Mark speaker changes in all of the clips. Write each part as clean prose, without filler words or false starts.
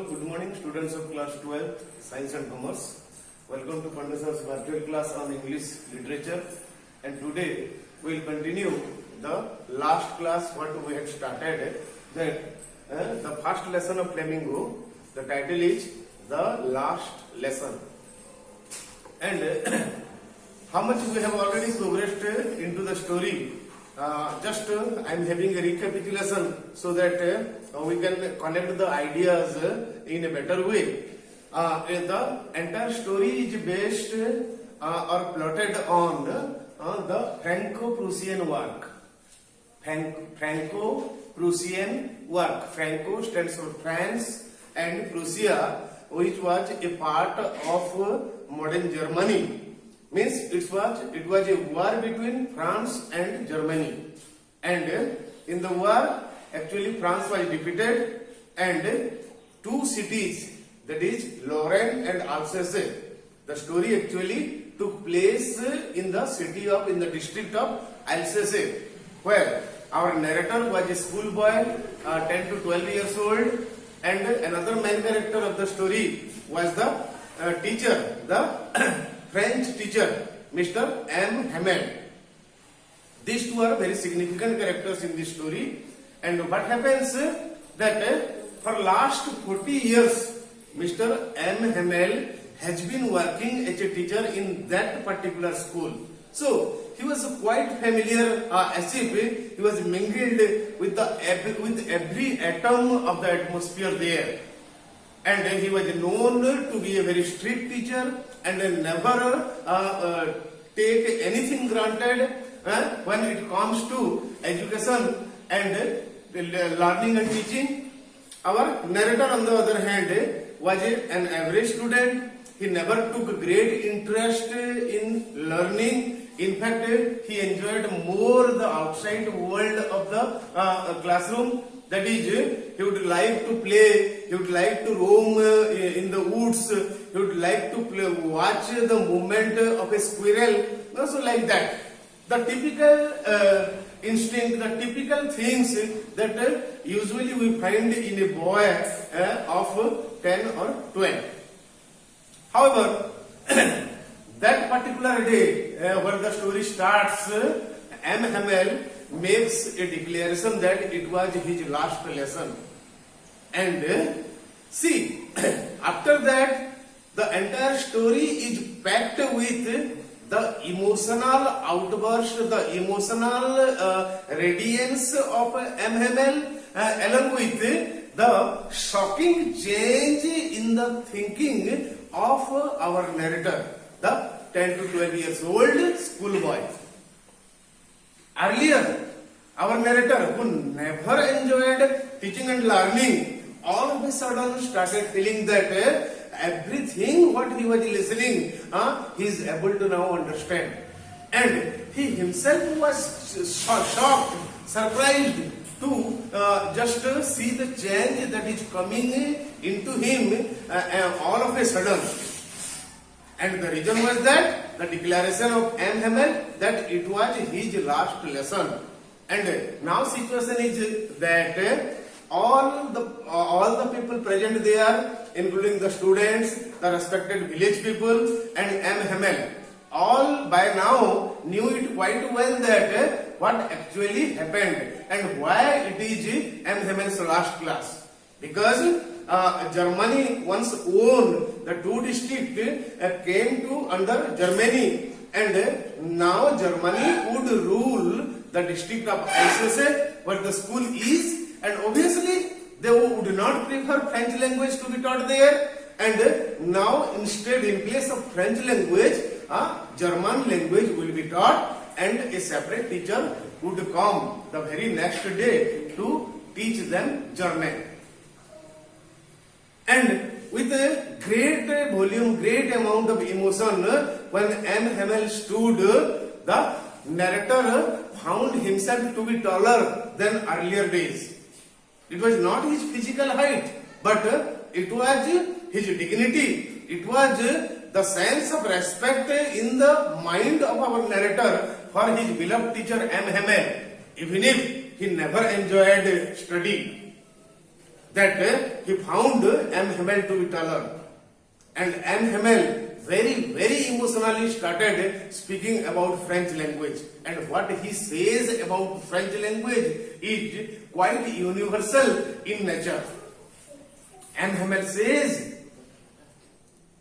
Speaker 1: good morning students of class 12 Science and Commerce. Welcome to Pandit Sir's virtual class on English literature, and today we will continue the last class what we had started, that the first lesson of Flamingo. The title is The Last Lesson, and how much we have already progressed into the story. Just I am having a recapitulation so that we can connect the ideas in a better way. The entire story is based or plotted on the Franco-Prussian work. Franco-Prussian work. Franco stands for France and Prussia, which was a part of modern Germany. Means it was a war between France and Germany, and in the war actually France was defeated, and two cities, that is Lorraine and Alsace. The story actually took place in the district of Alsace, where our narrator was a schoolboy, 10 to 12 years old, and another main character of the story was the teacher, the French teacher, Mr. M. Hamel. These two are very significant characters in this story. And what happens that for last 40 years, Mr. M. Hamel has been working as a teacher in that particular school. So he was quite familiar, as if he was mingled with every atom of the atmosphere there. And he was known to be a very strict teacher and never take anything granted when it comes to education and learning and teaching. Our narrator, on the other hand, was an average student. He never took great interest in learning. In fact, he enjoyed more the outside world of the classroom. That is, he would like to play, he would like to roam in the woods, he would like to watch the movement of a squirrel, also like that. The typical instinct, the typical things that usually we find in a boy of 10 or 12. However, that particular day where the story starts, M. Hamel makes a declaration that it was his last lesson. And see, after that, the entire story is packed with the emotional outburst, the emotional radiance of M. Hamel, along with the shocking change in the thinking of our narrator, the 10 to 12 years old schoolboy. Earlier, our narrator, who never enjoyed teaching and learning, all of a sudden started feeling that everything what he was listening, he is able to now understand. And he himself was shocked, surprised to just see the change that is coming into him all of a sudden. And the reason was that the declaration of M. Hamel that it was his last lesson. And now situation is that all the people present there, including the students, the respected village people, and M. Hamel, all by now knew it quite well that what actually happened and why it is M. Hamel's last class. Because Germany once owned the two districts, came to under Germany, and now Germany would rule the district of Alsace where the school is, and obviously they would not prefer French language to be taught there, and now instead in place of French language, German language will be taught, and a separate teacher would come the very next day to teach them German. And with a great volume, great amount of emotion, when M. Hamel stood, the narrator found himself to be taller than earlier days. It was not his physical height, but it was his dignity. It was the sense of respect in the mind of our narrator for his beloved teacher M. Hamel, even if he never enjoyed study. that he found M. Hamel to be taller. And M. Hamel very emotionally started speaking about French language. And what he says about French language is quite universal in nature. M. Hamel says,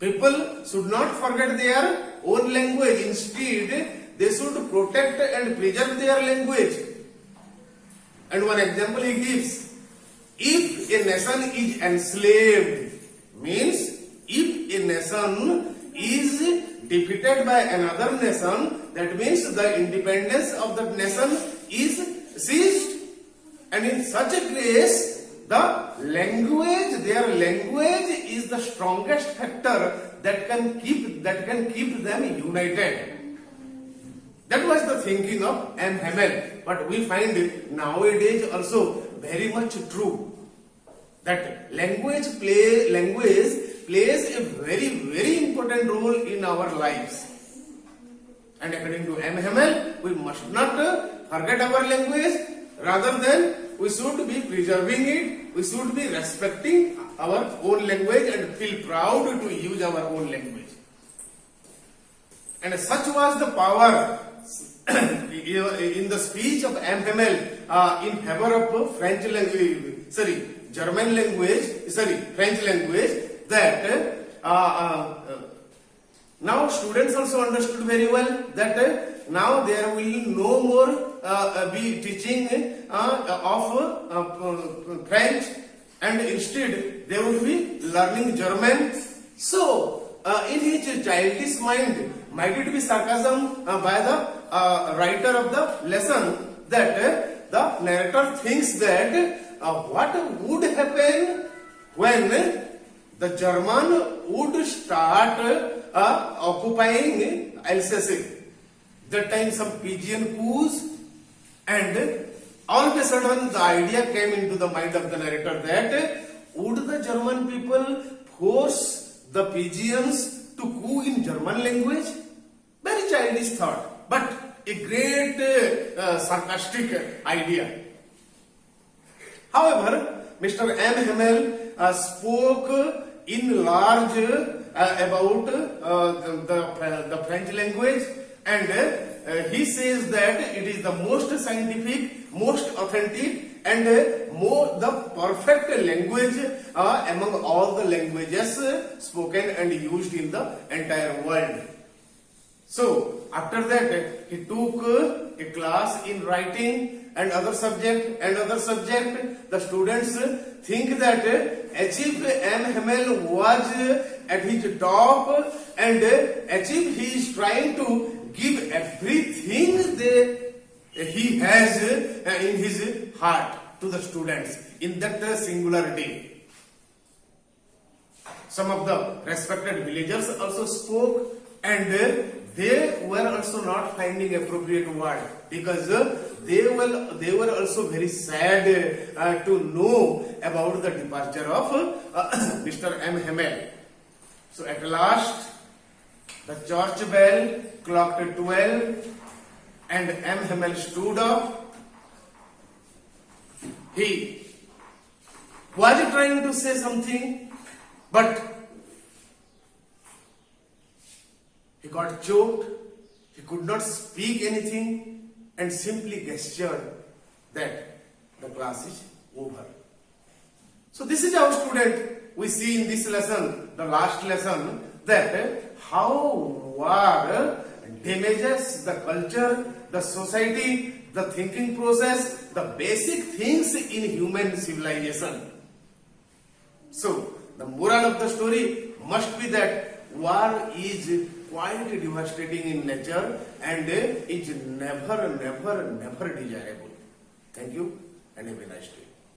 Speaker 1: people should not forget their own language. Instead, they should protect and preserve their language. And one example he gives, if a nation is enslaved, means if a nation is defeated by another nation, that means the independence of that nation is seized. And in such a case, the language, their language is the strongest factor that can keep them united. That was the thinking of M. Hamel. But we find it nowadays also very much true. That language plays a very important role in our lives. And according to M. Hamel, we must not forget our language. Rather than we should be preserving it, we should be respecting our own language and feel proud to use our own language. And such was the power in the speech of M. Hamel in favor of French language, French language, that now students also understood very well that now there will no more be teaching of French, and instead they will be learning German. So in his childish mind, might it be sarcasm by the writer of the lesson, that the narrator thinks that what would happen when the German would start occupying Alsace. That time some pigeon coos, and all of a sudden the idea came into the mind of the narrator that would the German people force the pigeons to coo in German language? Very childish thought, but a great sarcastic idea. However, Mr. M. Hamel spoke in large about the French language, and he says that it is the most scientific, most authentic, and the perfect language among all the languages spoken and used in the entire world. So after that, he took a class in writing and other subject. The students think that Chief M. Hamel was at his top, and Chief he is trying to give everything that he has in his heart to the students in that singular day. Some of the respected villagers also spoke, and they were also not finding appropriate word, because they were also very sad to know about the departure of Mr. M. Hamel. So at last the church bell clocked 12 and M. Hamel stood up. He was trying to say something, but he got choked. He could not speak anything and simply gestured that the class is over. So this is our student. We see in this lesson, the last lesson, that how war damages the culture, the society, the thinking process, the basic things in human civilization. So the moral of the story must be that war is quite devastating in nature and is never desirable. Thank you and have a nice day.